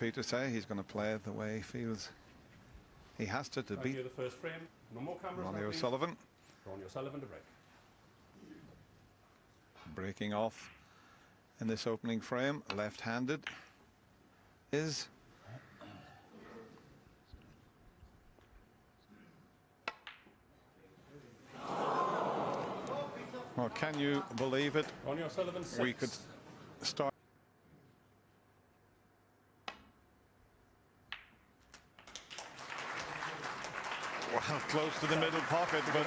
happy to say he's going to play it the way he feels he has to beat the first frame. No more cameras. Ronnie O'Sullivan. Ronnie O'Sullivan to break. Breaking off in this opening frame, left-handed is well, can you believe it? Ronnie O'Sullivan 6. We could start. Well, close to the middle pocket, but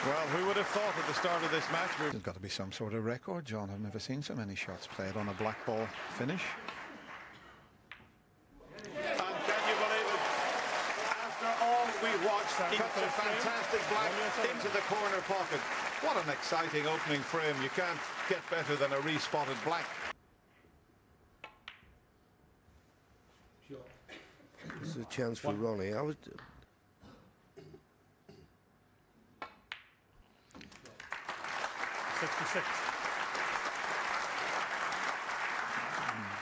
well, who would have thought at the start of this match? There's got to be some sort of record, John. I've never seen so many shots played on a black ball finish. And can you believe it? After all we watched, cuts a fantastic black into the corner pocket. What an exciting opening frame. You can't get better than a respotted black. This is a chance for Ronnie. 66.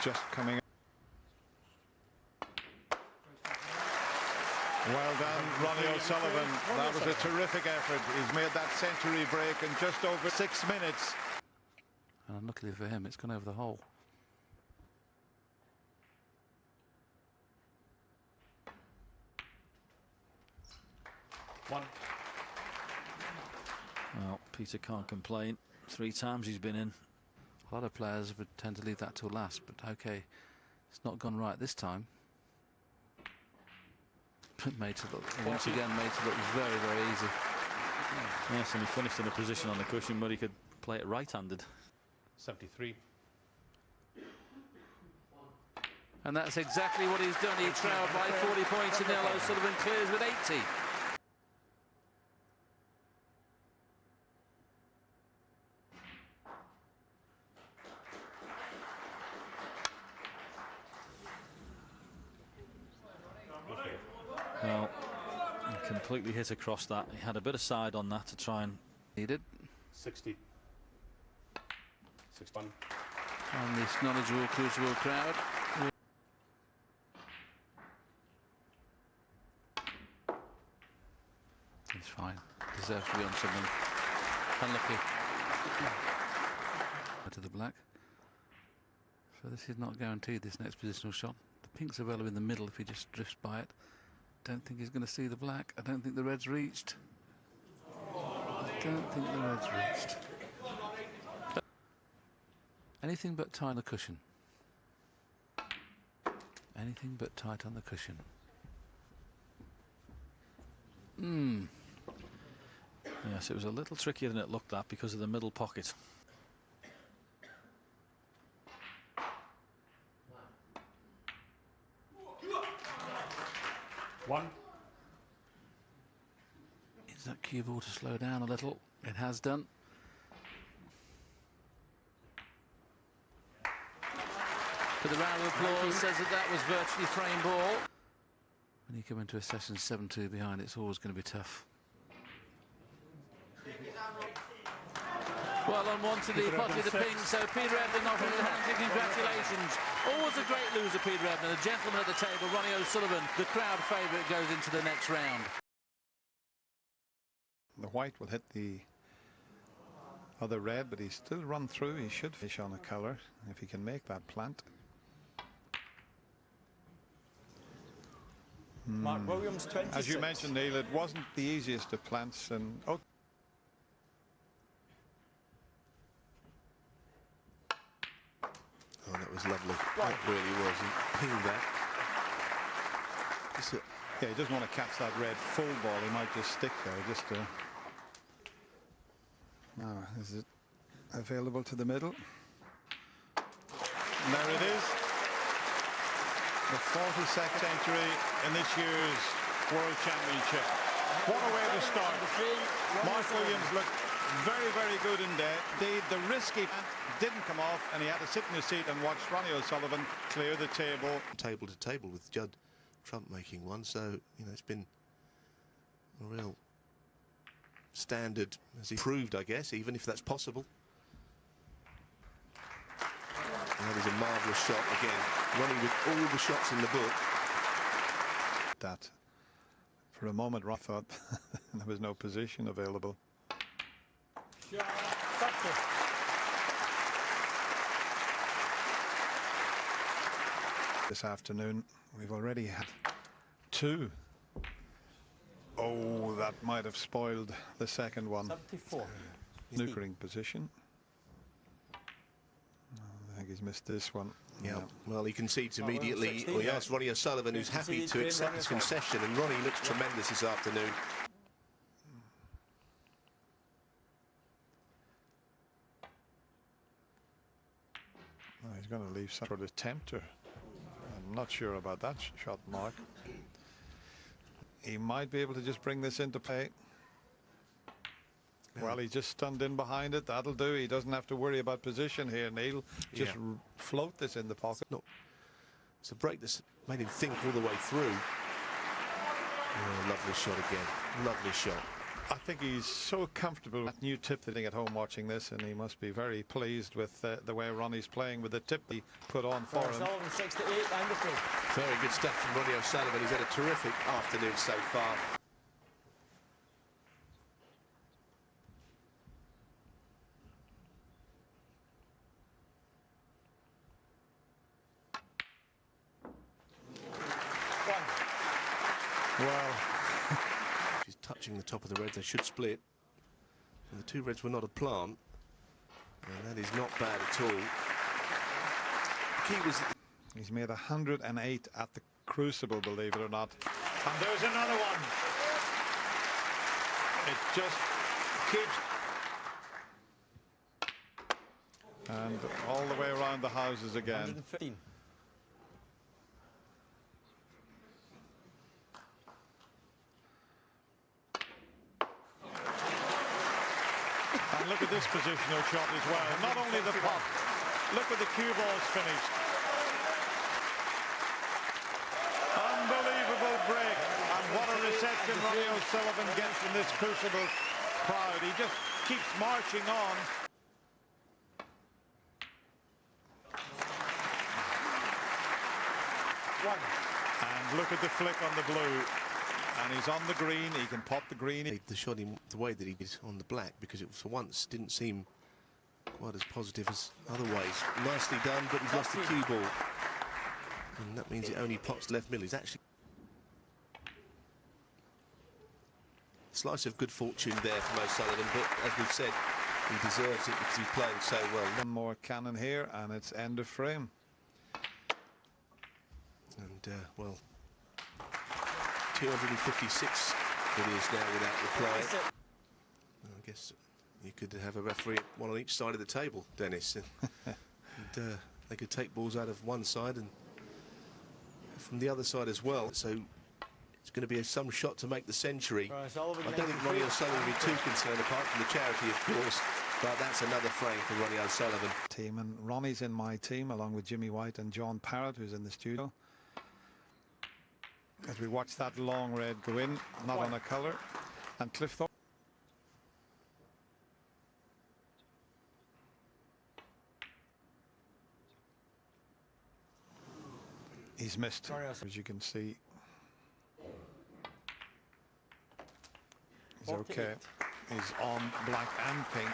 Just coming. Well done, Ronnie O'Sullivan. That was a terrific effort. He's made that century break in just over 6 minutes. And unluckily for him, it's gone over the hole. One. Well, Peter can't complain. 3 times he's been in. A lot of players would tend to leave that till last, but okay, it's not gone right this time. Made to look, once again, made to look very, very easy. Yes, and he finished in a position on the cushion where he could play it right-handed. 73. And that's exactly what he's done. He trailed by 40 points to 0. O'Sullivan clears with 80. Well, he completely hit across that. He had a bit of side on that to try and... Needed. 60. 61. And this knowledgeable, crucible crowd. He's fine. Deserves to be on something. Unlucky. To the black. So this is not guaranteed, this next positional shot. The pink's available in the middle if he just drifts by it. Don't think he's going to see the black. I don't think the red's reached. I don't think the red's reached. Anything but tight on the cushion. Anything but tight on the cushion. Yes, it was a little trickier than it looked at because of the middle pocket. One. Is that cue ball to slow down a little? It has done. But the round of applause says that that was virtually frame ball. When you come into a session 7-2 behind, it's always going to be tough. Well, unwantedly, potted the ping, so Peter Ebden offering the hands of congratulations. Always a great loser, Peter Ebden. A gentleman at the table, Ronnie O'Sullivan, the crowd favourite, goes into the next round. The white will hit the other red, but he's still run through. He should fish on a colour if he can make that plant. Mark Williams, 26. As you mentioned, Neil, it wasn't the easiest of plants, and oh. Oh, that was lovely. That really was. He peeled that. Yeah, he doesn't want to catch that red full ball. He might just stick there. Just to... Now, is it available to the middle? And there it is. The 42nd century in this year's World Championship. What a way to start. Mark Williams looked very, very good indeed. The risky didn't come off, and he had to sit in his seat and watch Ronnie O'Sullivan clear the table. Table to table with Judd Trump making one, so you know it's been a real standard as he proved, I guess, even if that's possible. That is a marvellous shot again. Ronnie with all the shots in the book. That for a moment I thought there was no position available. This afternoon we've already had 2. Oh, that might have spoiled the second one. 74. Snookering position. I think he's missed this one. Yeah, well, he concedes immediately. Well, he asked Ronnie O'Sullivan, who's happy to accept his concession, and Ronnie looks tremendous this afternoon. Oh, he's going to leave some sort of tempter. I'm not sure about that shot, Mark. He might be able to just bring this into play. Well, he's just stunned in behind it. That'll do. He doesn't have to worry about position here, Neil. Just float this in the pocket. No, it's a break that's made him think all the way through. Oh, lovely shot again. Lovely shot. I think he's so comfortable with that new tip sitting at home watching this, and he must be very pleased with the way Ronnie's playing with the tip he put on for him. 6 to 8, 93. Very good stuff from Ronnie O'Sullivan. He's had a terrific afternoon so far. Well, she's touching the top of the reds. They should split. And the 2 reds were not a plant. And that is not bad at all. The key was... He's made 108 at the Crucible, believe it or not. And there's another one. It just keeps... And all the way around the houses again. 115. And look at this positional shot as well. Not only the pot, look at the cue balls finished. Unbelievable break. And what a reception Ronnie O'Sullivan gets from this Crucible crowd. He just keeps marching on. And look at the flick on the blue. And he's on the green. He can pop the green. The shot in the way that he did on the black, because it for once didn't seem quite as positive as otherwise. Nicely done, but he's lost the cue ball. And that means it only pops left middle. He's actually... Slice of good fortune there from O'Sullivan, but as we've said, he deserves it because he's playing so well. One more cannon here, and it's end of frame. And, well, 256 it is now without reply. Well, I guess you could have a referee, one on each side of the table, Dennis. And they could take balls out of one side and from the other side as well. So it's going to be some shot to make the century. I don't think Ronnie O'Sullivan will be too concerned, apart from the charity, of course. But that's another frame for Ronnie O'Sullivan. Team, and Ronnie's in my team along with Jimmy White and John Parrott, who's in the studio. As we watch that long red go in, not on a colour, and Cliff Thorpe. He's missed, as you can see. He's okay. He's on black and pink.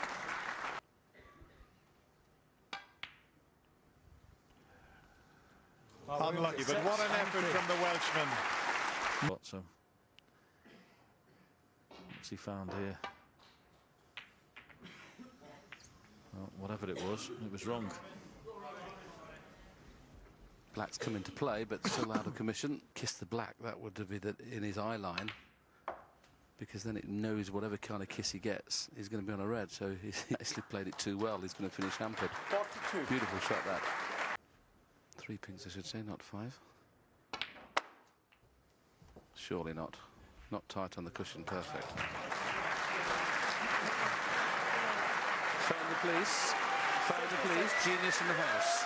Unlucky, but what an effort from the Welshman. So, what's he found here? Well, whatever it was wrong. Black's come into play, but still out of commission. Kiss the black, that would be in his eye line, because then it knows whatever kind of kiss he gets, he's going to be on a red. So he's actually played it too well. He's going to finish hampered. 42. Beautiful shot, that. 3 pinks, I should say, not 5. Surely not. Not tight on the cushion, perfect. Phone the police. Phone the police. Genius in the house.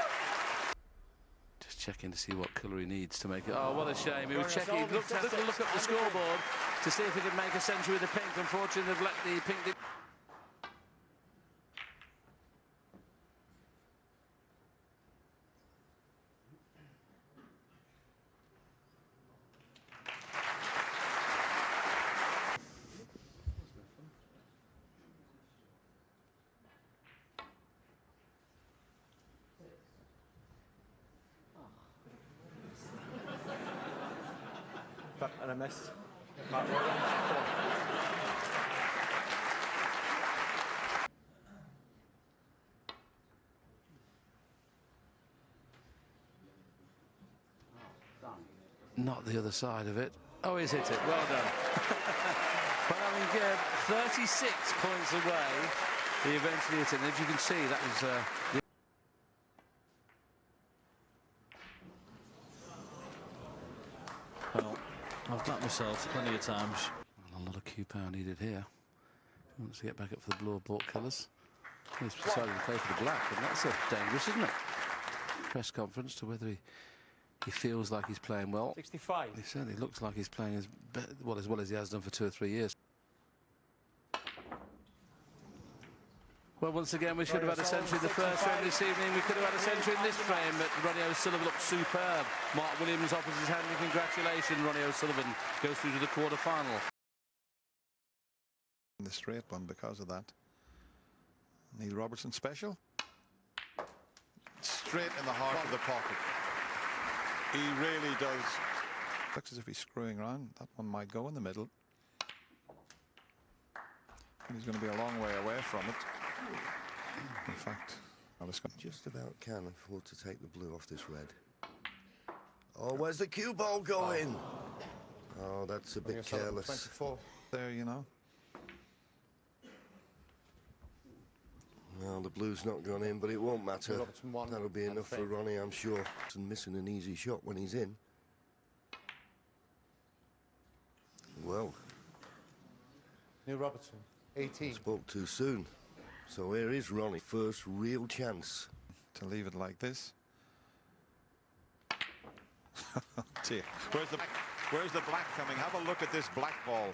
Just checking to see what colour he needs to make it. Oh, what a shame. He was checking. He looked up the scoreboard to see if he could make a century with the pink. Unfortunately, the pink did. and a miss. Mark Williams, 4. Not the other side of it. Oh, he's hit it. Well done. Well, having 36 points away, he eventually hit it. And as you can see, that was... Well, I've done myself plenty of times. Well, a lot of Q-power needed here. He wants to get back up for the blue or bought colours. He's decided to play for the black, and that's dangerous, isn't it? Press conference to whether he feels like he's playing well. 65. He certainly looks like he's playing as well as he has done for 2 or 3 years. Well, once again, we should have had a century in the first frame this evening. We could have had a century in this frame, but Ronnie O'Sullivan looked superb. Mark Williams offers his hand in congratulations. Ronnie O'Sullivan goes through to the quarter-final. In the straight one because of that. Neil Robertson special. Straight in the heart of the pocket. He really does. Looks as if he's screwing around. That one might go in the middle. And he's going to be a long way away from it. In fact, just about can afford to take the blue off this red. Oh, where's the cue ball going? Oh, that's a bit careless. 24 there, you know. Well, the blue's not gone in, but it won't matter. That'll be enough for Ronnie, I'm sure. And missing an easy shot when he's in. Well. Neil Robertson, 18. Spoke too soon. So here is Ronnie, first real chance. To leave it like this. Dear. Where's the black coming? Have a look at this black ball.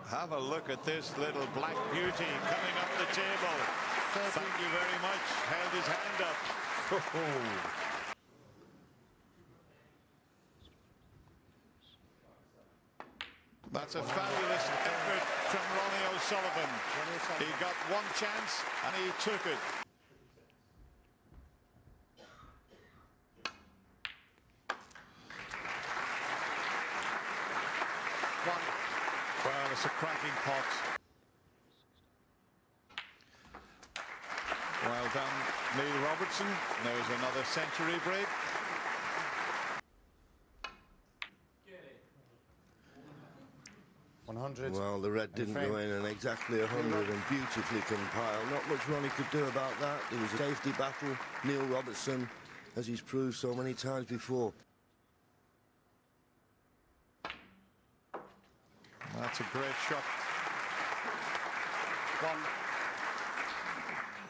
Have a look at this little black beauty coming up the table. Thank you very much. Held his hand up. That's a fabulous effort from Ronnie O'Sullivan. He got one chance and he took it. Well, it's a cracking pot. Well done, Neil Robertson. There's another century break. Well, the red didn't go in, and exactly 100 and beautifully compiled. Not much Ronnie could do about that. There was a safety battle. Neil Robertson, as he's proved so many times before. That's a great shot.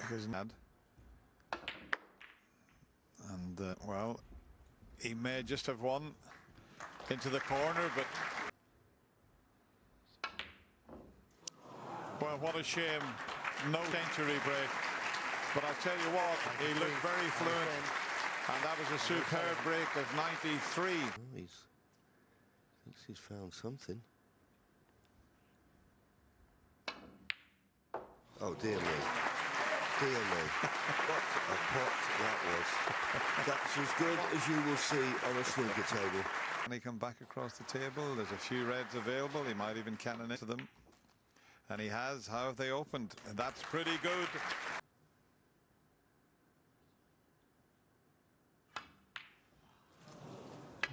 Here's Nad. And, well, he may just have won into the corner, but... Well, what a shame. No century break. But I'll tell you what, he looked very fluent. And that was a superb break of 93. Oh, thinks he's found something. Oh, dear me. Dear me. What a pot that was. That's as good as you will see on a snooker table. Can he come back across the table? There's a few reds available. He might even cannon into them. And he has. How have they opened? And that's pretty good.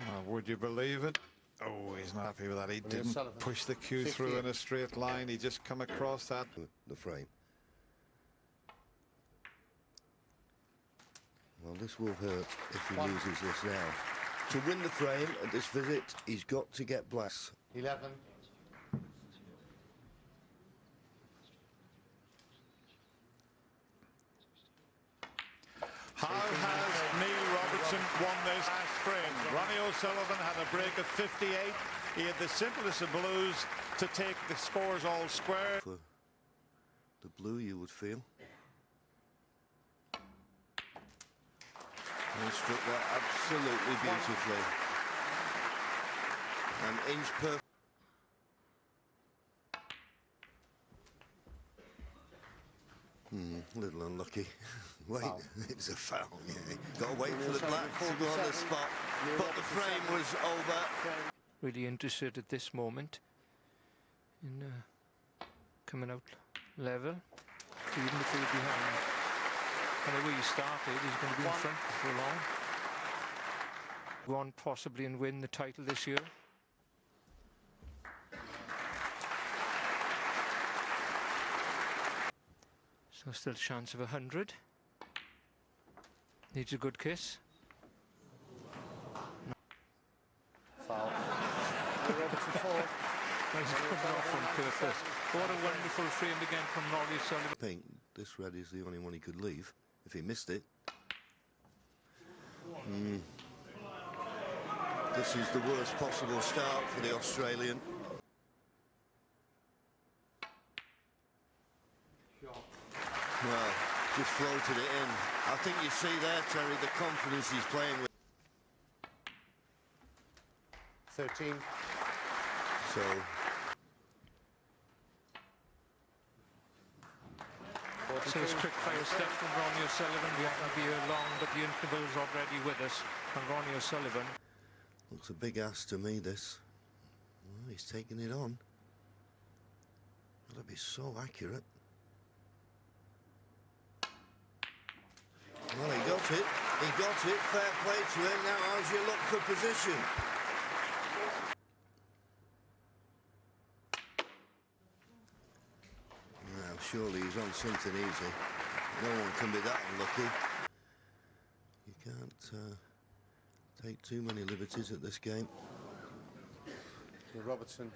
Oh, would you believe it? Oh, he's not happy with that. He didn't push the cue through in a straight line. He just come across that. The frame. Well, this will hurt if he loses this now. To win the frame at this visit, he's got to get blast. 11. How has Neil Robertson won this last frame? Ronnie O'Sullivan had a break of 58. He had the simplest of blues to take the scores all square. For the blue, you would feel. He struck that absolutely beautifully. An inch per... A little unlucky. Wait, it's a foul, yeah. Got to wait for the black to go on the spot. But the frame was over. really interested at this moment in coming out level, even if he's behind. And the way he started, he's going to be in front for long. Go on possibly and win the title this year. So still a chance of 100. Needs a good kiss. Foul. Robertson 4. Nice coming off on purpose. What a wonderful frame again from Ronnie Sullivan. I think this red is the only one he could leave if he missed it. This is the worst possible start for the Australian. Well, just floated it in. I think you see there, Terry, the confidence he's playing with. 13. So, So it's quick fire stuff from Ronnie O'Sullivan. We haven't been here long, but the interval's already with us. And Ronnie O'Sullivan. looks a big ass to me, this. Well, he's taking it on. That'll be so accurate. Well, he got it. He got it. Fair play to him. Now, how's your look for position? Now, surely he's on something easy. No one can be that unlucky. You can't take too many liberties at this game. Robertson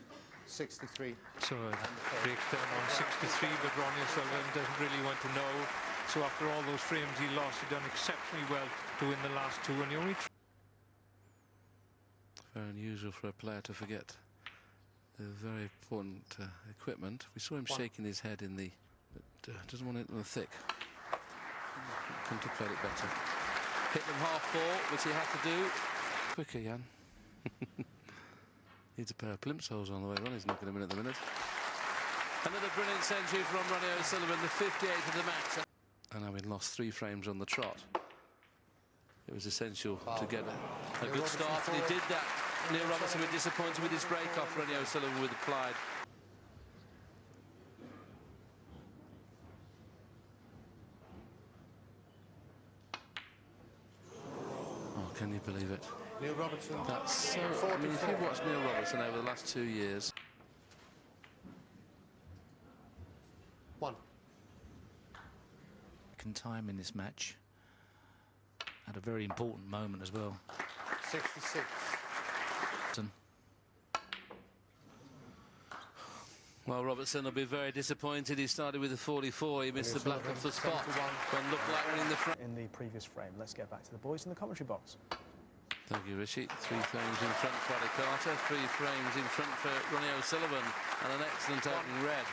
63. So it breaks down on 63, but Ronnie O'Sullivan doesn't really want to know. So after all those frames he lost, he done exceptionally well to win the last two, and he only... Very unusual for a player to forget the very important equipment. We saw him shaking his head in the... but doesn't want it on the thick. Contemplate it better. Hit them half ball, which he had to do. Quicker, Jan. Needs a pair of plimsolls on the way. Ronnie's knocking him in at the minute. Another brilliant century from Ronnie O'Sullivan, the 58th of the match. And having lost 3 frames on the trot, it was essential to get a good start, and he did that. Neil Robertson was disappointed with his break off Ronnie O'Sullivan with applied. Oh, can you believe it? Neil Robertson. That's so... I mean, if you watch Neil Robertson over the last 2 years... 1. Time in this match at a very important moment as well. 66. Well, Robertson will be very disappointed. He started with a 44. He missed the black off the spot. When looked like winning the front. In the previous frame, let's get back to the boys in the commentary box. Thank you, Rishi. 3 frames in front for Paddy Carter, 3 frames in front for Ronnie O'Sullivan, and an excellent opening red.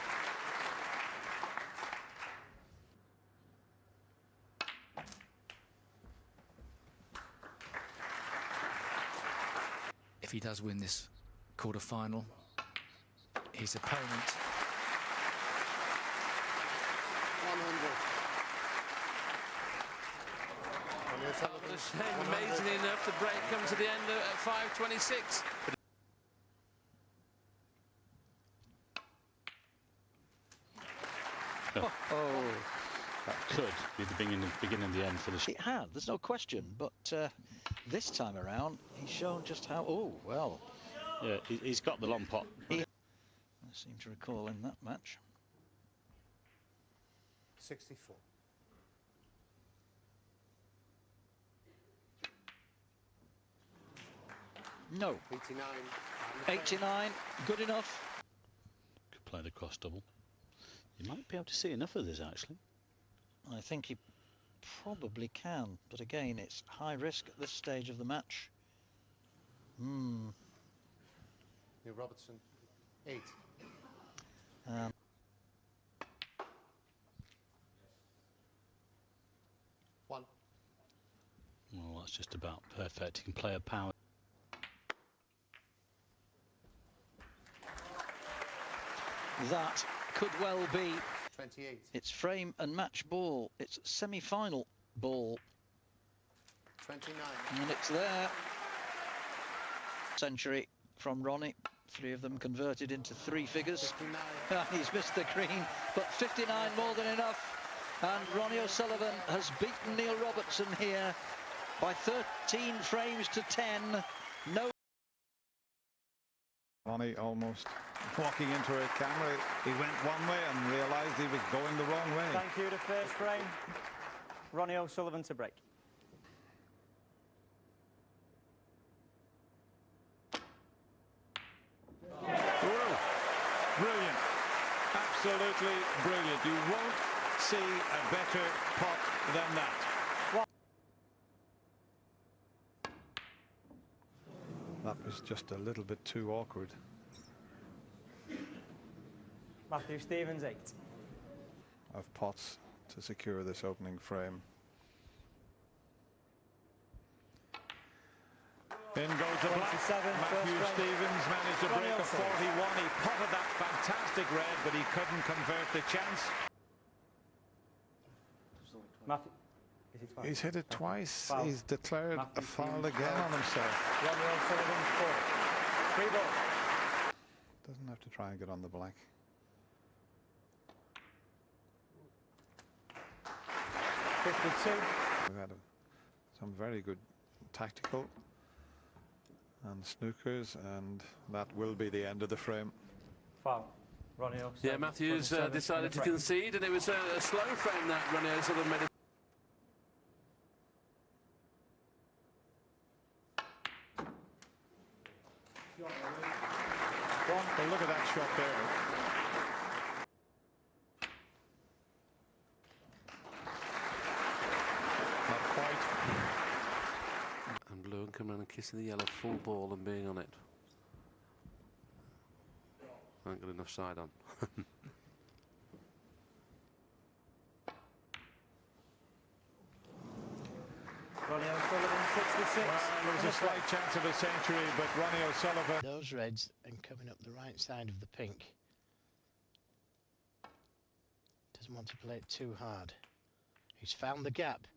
If he does win this quarter-final, his opponent... 100. Amazingly enough, the break comes to the end at 5:26. Oh, that could be the beginning and the end for the... It had, there's no question, but this time around, he's shown just how... Oh, well. Yeah, he's got the long pot. I seem to recall in that match. 64. No. 89. 89, good enough. Could play the cross double. You might be able to see enough of this, actually. I think he probably can, but again, it's high risk at this stage of the match. Neil Robertson 8. One. Well, that's just about perfect. He can play a power. That could well be 28. It's frame and match ball. It's semi-final ball. 29. And it's there. Century from Ronnie. 3 of them converted into 3 figures. He's missed the green, but 59 more than enough. And Ronnie O'Sullivan has beaten Neil Robertson here by 13 frames to 10. No. Ronnie almost walking into a camera. He went one way and realised he was going the wrong way. Thank you. The first frame. Ronnie O'Sullivan to break. Brilliant. Absolutely brilliant. You won't see a better pot than that. That was just a little bit too awkward. Matthew Stevens, 8. Of pots to secure this opening frame. In goes the black. Matthew Stevens managed to break a 41. He potted that fantastic red, but he couldn't convert the chance. Matthew, is it twice? He's hit it twice. Foul. He's declared Matthew a foul Stevens, again on himself. Ronnie O'Sullivan, 4. 3 ball. Doesn't have to try and get on the black. 52. We've had some very good tactical and snookers, and that will be the end of the frame. Foul. Ronnie O'Sullivan. Yeah, Matthews decided to concede, and it was a slow frame that Ronnie O'Sullivan made. Well, look at that shot there. Not quite. And blue and coming in and kissing the yellow full ball and being on it. I haven't got enough side on. Ronnie O'Sullivan, 66. Well, there was a slight chance of a century, but Ronnie O'Sullivan. Those reds and coming up the right side of the pink. Doesn't want to play it too hard. He's found the gap.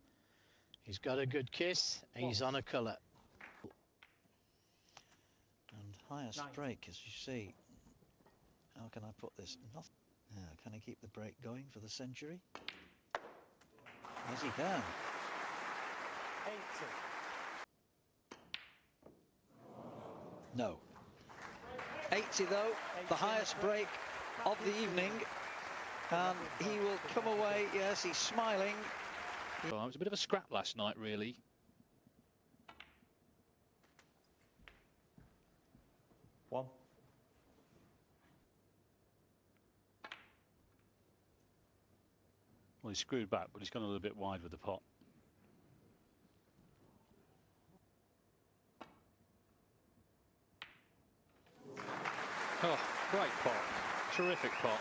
He's got a good kiss. He's on a colour. And highest break, as you see. How can I put this? Nothing. Can he keep the break going for the century? Yes, he can. 80. No. 80 though, the highest break of the evening, and he will come away. Yes, he's smiling. Well, it was a bit of a scrap last night, really. One. Well, he screwed back, but he's gone a little bit wide with the pot. Oh, great pot. Terrific pot.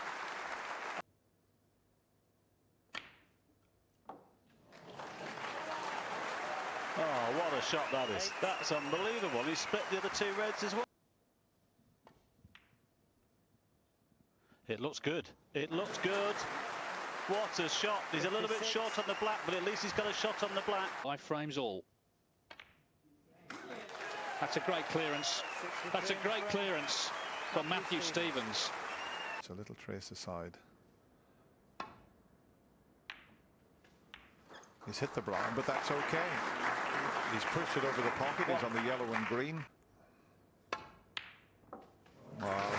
Oh, what a shot that is. That's unbelievable. He split the other 2 reds as well. It looks good. It looks good. What a shot. He's a little bit short on the black, but at least he's got a shot on the black. 5 frames all. That's a great clearance. That's a great clearance from Matthew Stevens. It's a little trace aside. He's hit the brown, but that's okay. He's pushed it over the pocket. He's on the yellow and green. Wow.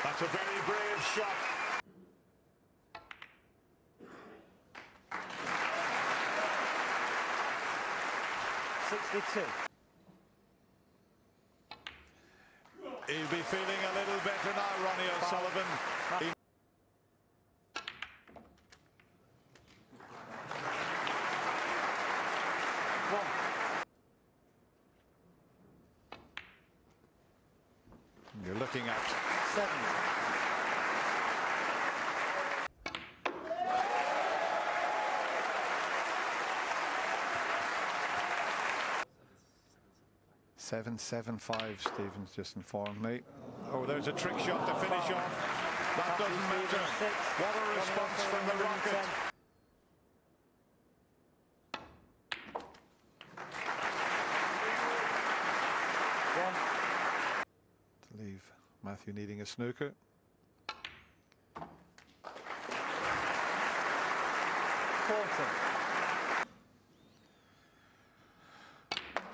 That's a very brave shot. He'll be feeling a little better now, Ronnie O'Sullivan. You're looking at 7. Seven, 7-5, Stevens just informed me. Oh, there's a trick shot to finish off. That doesn't matter. What a response from the Rocket. Matthew needing a snooker.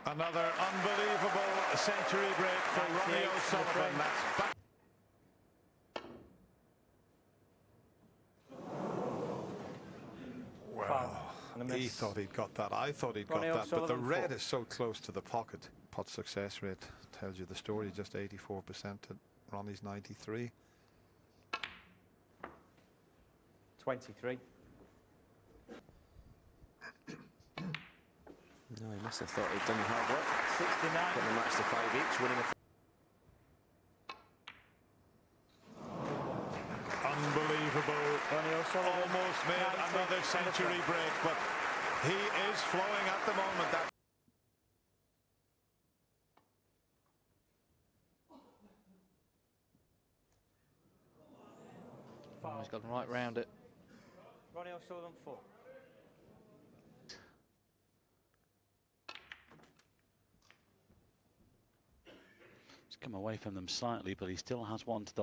Another unbelievable century break for Ronnie O'Sullivan. That's back. Well, he thought he'd got that. I thought he'd got that, but the red is so close to the pocket. Putt success rate tells you the story. Just 84% at Ronnie's 93. 23. No, he must have thought he'd done the hard work. 69. Putting the match to 5 each, winning a... Unbelievable. Almost made another century break, but he is flowing at the moment. That He's gone right round it. Ronnie O'Sullivan 4. He's come away from them slightly, but he still has one to the...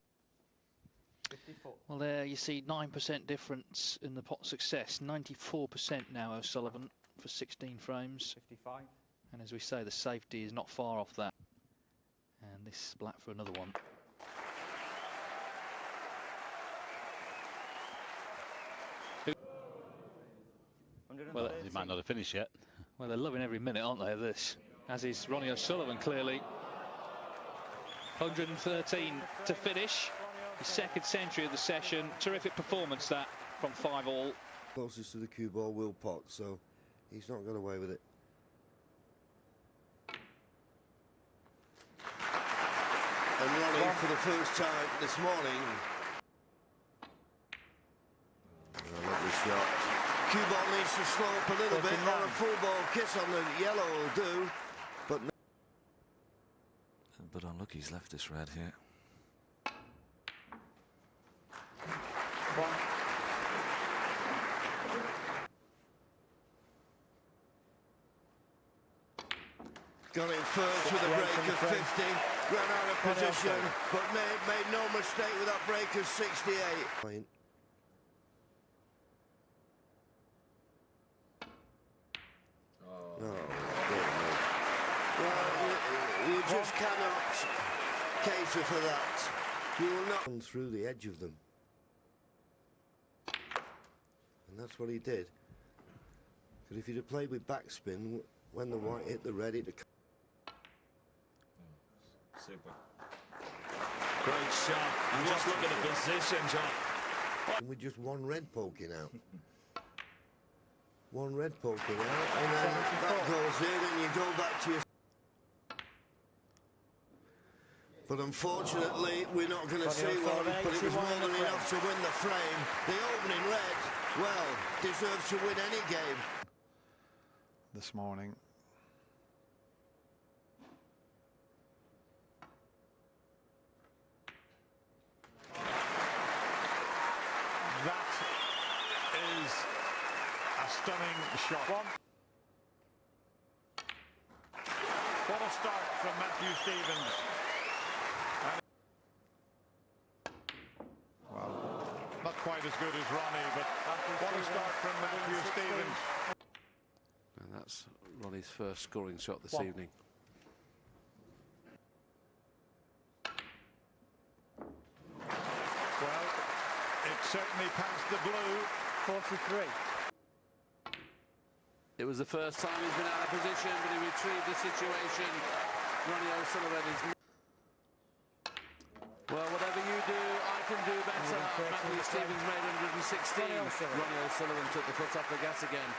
54. Well, there you see 9% difference in the pot success. 94% now, O'Sullivan, for 16 frames. 55. And as we say, the safety is not far off that. And this is black for another one. Well, he might not have finished yet. Well, they're loving every minute, aren't they, of this? As is Ronnie O'Sullivan, clearly. 113 to finish. The second century of the session. Terrific performance, that, from 5-all. Closest to the cue ball, Will Potts, so he's not got away with it. And Ronnie, for the first time this morning. A lovely shot. Cue ball needs to slow up a little bit, or a full ball kiss on the yellow will do. But unlucky he's left this red here. Got in first with a break of 50, ran out of position, but made no mistake with that break of 68. No, well, you just cannot cater for that. You will not come through the edge of them. And that's what he did. Because if he'd have played with backspin, when the white hit the red, it'd have... Super. Great shot. And just look at the position, John. And with just one red poking out. One red poking out, and then that goes in, and you go back to your... But unfortunately, we're not going to see one, but it was more than enough to win the frame. The opening red, well, deserves to win any game. this morning. That is a stunning shot. What a start from Matthew Stevens. Well, not quite as good as Ronnie, but what a start from Matthew Stevens. And that's Ronnie's first scoring shot this evening. Well, it certainly passed the blue. 43. It was the first time he's been out of position, but he retrieved the situation. Ronnie O'Sullivan is... Well, whatever you do, I can do better. Matthew Stevens made 116. Ronnie O'Sullivan took the foot off the gas again.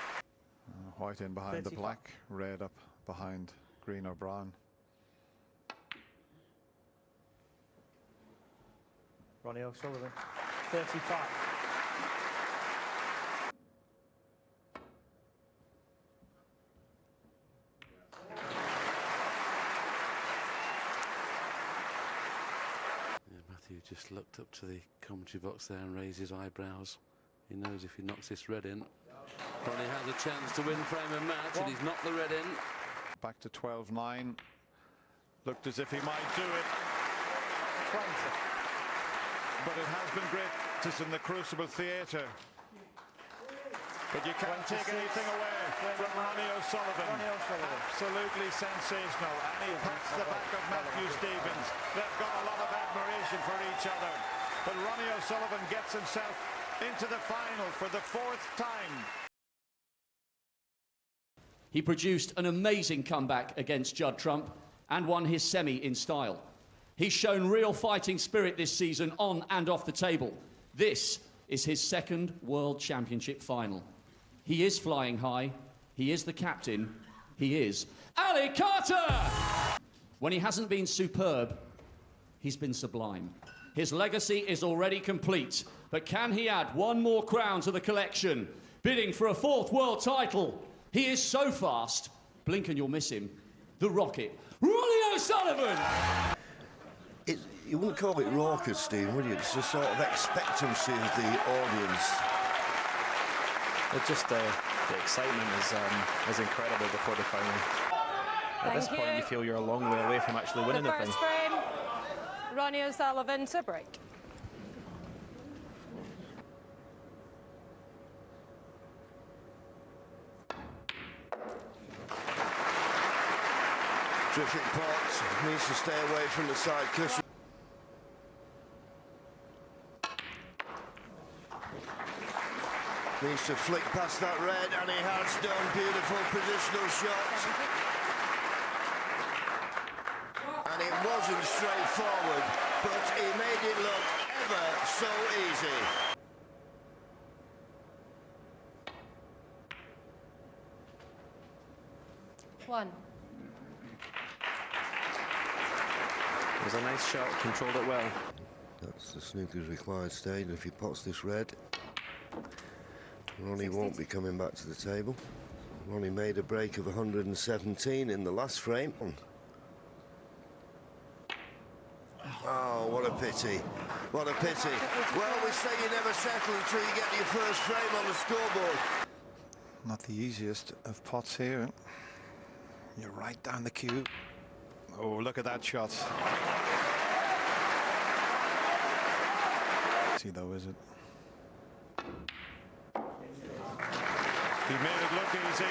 White in behind the black, red up behind green or brown. Ronnie O'Sullivan, 35. Matthew just looked up to the commentary box there and raised his eyebrows. He knows if he knocks this red in, Ronnie has a chance to win frame and match, and he's knocked the red in. Back to 12-9. Looked as if he might do it. But it has been great to see in the Crucible Theatre. But you can't take anything away from Ronnie O'Sullivan. Absolutely sensational. And he pats the back of Matthew Stevens. They've got a lot of admiration for each other. But Ronnie O'Sullivan gets himself into the final for the 4th time. He produced an amazing comeback against Judd Trump and won his semi in style. He's shown real fighting spirit this season on and off the table. This is his 2nd World Championship final. He is flying high. He is the captain. He is Ali Carter! When he hasn't been superb, he's been sublime. His legacy is already complete, but can he add one more crown to the collection? Bidding for a 4th world title. He is so fast, blink and you'll miss him. The Rocket, Ronnie O'Sullivan! You wouldn't call it raucous, Steve, would you? It's a sort of expectancy of the audience. It's just the excitement is incredible before the final. At this point, you feel you're a long way away from actually winning the thing. First frame, Ronnie O'Sullivan to break. Terrific pot, needs to stay away from the side cushion. Needs to flick past that red, and he has done. Beautiful positional shot. And it wasn't straightforward, but he made it look ever so easy. One. It was a nice shot, controlled it well. That's the snooker's required stage, and if he pots this red, Ronnie won't be coming back to the table. Ronnie made a break of 117 in the last frame. Oh, what a pity. What a pity. Well, we say you never settle until you get your first frame on the scoreboard. Not the easiest of pots here. You're right down the queue. Oh, look at that shot. See though, is it? He made it look easy.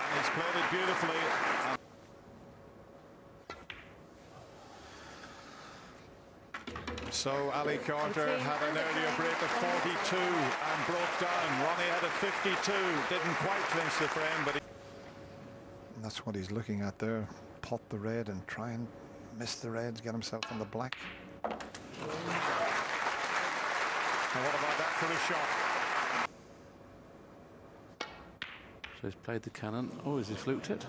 And he's played it beautifully. So Ali Carter had an earlier break of 42 and broke down. Ronnie had a 52, didn't quite clinch the frame, but And that's what he's looking at there. Pot the red and try and miss the red, get himself on the black. And what about that for a shot? So he's played the cannon. Oh, has he fluked it?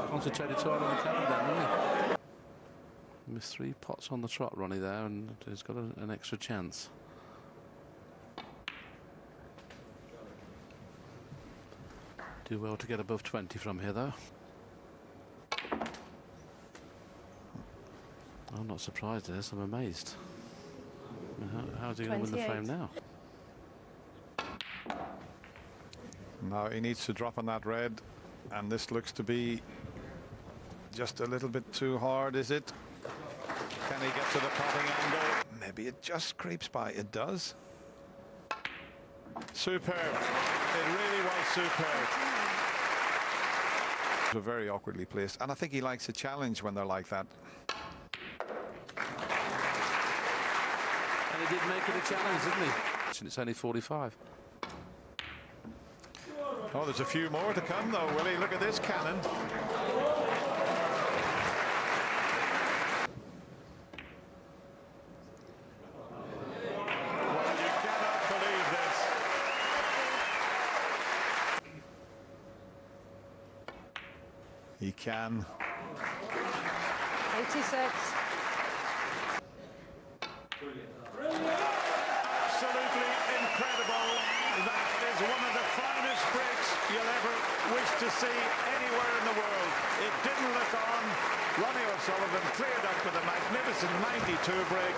Concentrated too hard on the cannon then, hasn't he? Missed 3 pots on the trot, Ronnie, there, and he's got an extra chance. Do well to get above 20 from here, though. I'm not surprised at this, I'm amazed. I mean, how's he going to win the frame now? Now he needs to drop on that red, and this looks to be just a little bit too hard, is it? Can he get to the potting angle? Maybe it just creeps by. It does. Superb. It really was superb. They're very awkwardly placed, and I think he likes a challenge when they're like that. And he did make it a challenge, didn't he? And it's only 45. Oh, there's a few more to come, though, Willie. Look at this cannon. Well, you cannot believe this. He can. 86. Absolutely incredible. That is one of the finest breaks you'll ever wish to see anywhere in the world. It didn't look on. Ronnie O'Sullivan cleared up with a magnificent 92 break.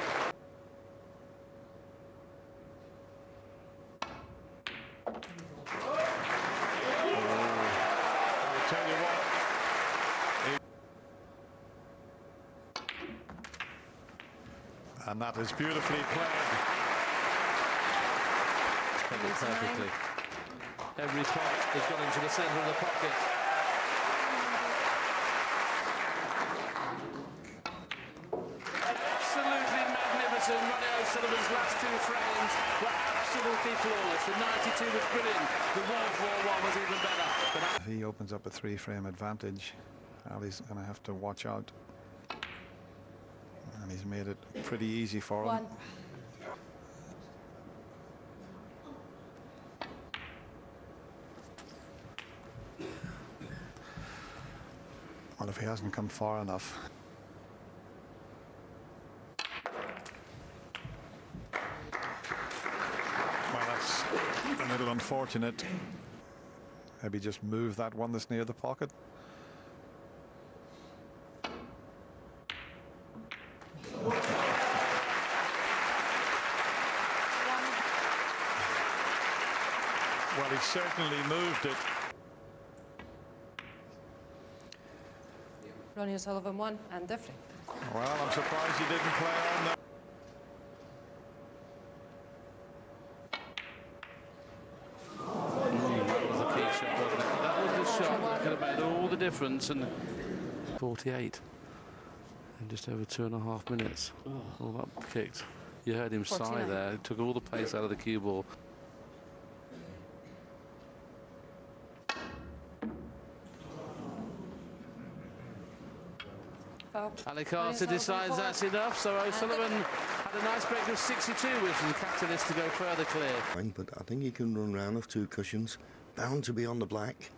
I'll tell you what. And that is beautifully played. Played it perfectly. Every pot has gone into the centre of the pocket. Absolutely magnificent. Ronnie O'Sullivan's last two frames were absolutely flawless. The 92 was brilliant. The 141 was even better. If he opens up a 3-frame advantage, Ali's going to have to watch out. And he's made it pretty easy for him. Well, if he hasn't come far enough. Well, that's a little unfortunate. Maybe just move that one that's near the pocket. Well, he certainly moved it. Ronnie O'Sullivan 1 and different. Well, I'm surprised he didn't play on that. That was a key shot, wasn't it? That was the shot that could have made all the difference. And 48 in just over 2.5 minutes. All up kicked. You heard him 49. sigh there. It took all the pace out of the cue ball. Ali Carter decides that's enough, so O'Sullivan had a nice break of 62, which was a catalyst to go further clear. But I think he can run round off 2 cushions. Bound to be on the black.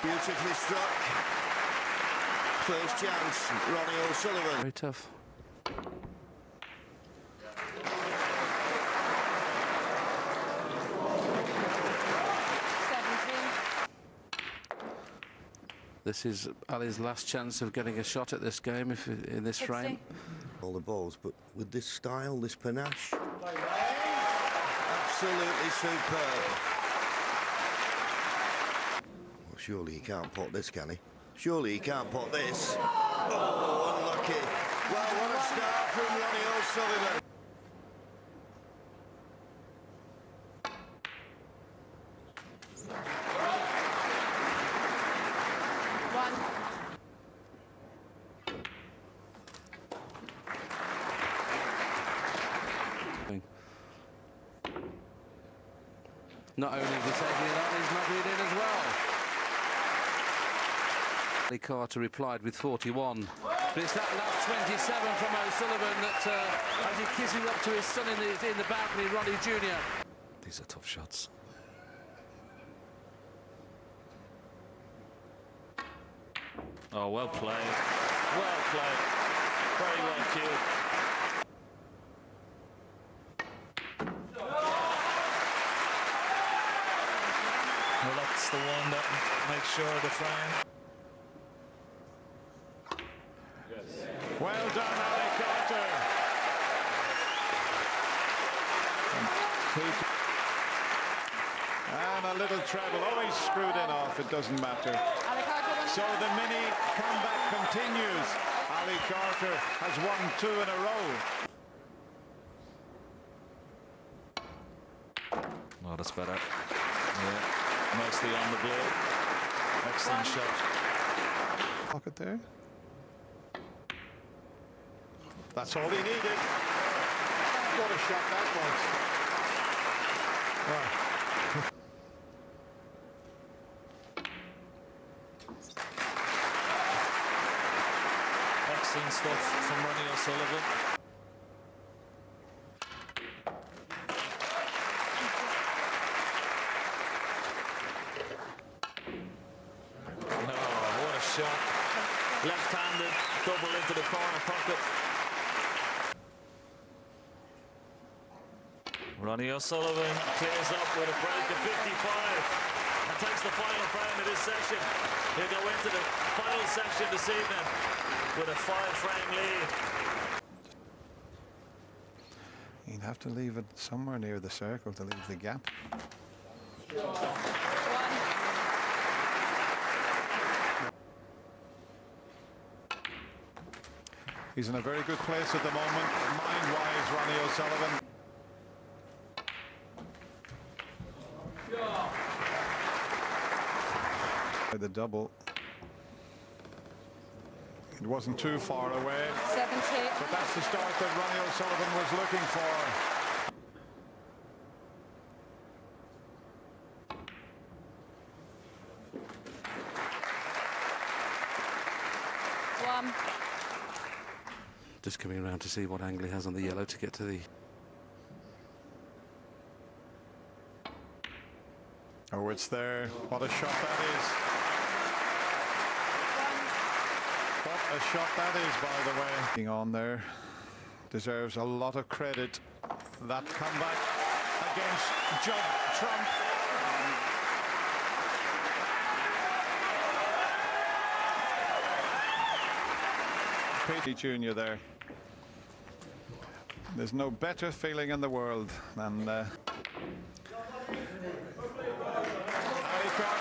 Beautifully struck. First chance, Ronnie O'Sullivan. Very tough. This is Ali's last chance of getting a shot at this game in this frame. All the balls, but with this style, this panache, absolutely superb. Well, surely he can't pot this, can he? Surely he can't pot this. Oh, unlucky. Well, what a start from Ronnie O'Sullivan. Not only is he taking it on, he's knocking it in as well. Ali Carter replied with 41. But it's that last 27 from O'Sullivan that, as he kisses up to his son in the balcony, Ronnie Jr. These are tough shots. Oh, well played. Well played. Very well cued. Well, that's the one that makes sure the frame. Well done, Ali Carter. And a little treble. Oh, he's screwed it off. It doesn't matter. So the mini comeback continues. Ali Carter has won 2 in a row. Oh, that's better. Yeah, nicely on the blue. Excellent shot. Pocket there. That's all he needed. What a shot that was. Right. Excellent stuff from Ronnie O'Sullivan. Oh, what a shot. Left-handed, double into the corner pocket. Ronnie O'Sullivan clears up with a break of 55 and takes the final frame of this session. He'll go into the final section this evening with a 5-frame lead. He'd have to leave it somewhere near the circle to leave the gap. He's in a very good place at the moment, mind-wise, Ronnie O'Sullivan. The double. It wasn't too far away. 70. But that's the start that Ronnie O'Sullivan was looking for. One. Just coming around to see what angle he has on the yellow to get to the... Oh, it's there. What a shot that is. What a shot that is, by the way. Being on there deserves a lot of credit. That comeback against Judd Trump. Petey Jr. there. There's no better feeling in the world than Carter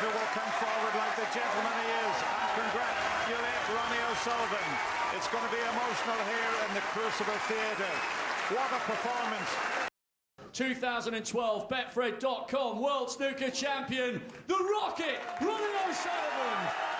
will come forward like the gentleman he is and congratulate Ronnie O'Sullivan. It's going to be emotional here in the Crucible Theatre. What a performance. 2012 Betfred.com World Snooker Champion, the Rocket, Ronnie O'Sullivan.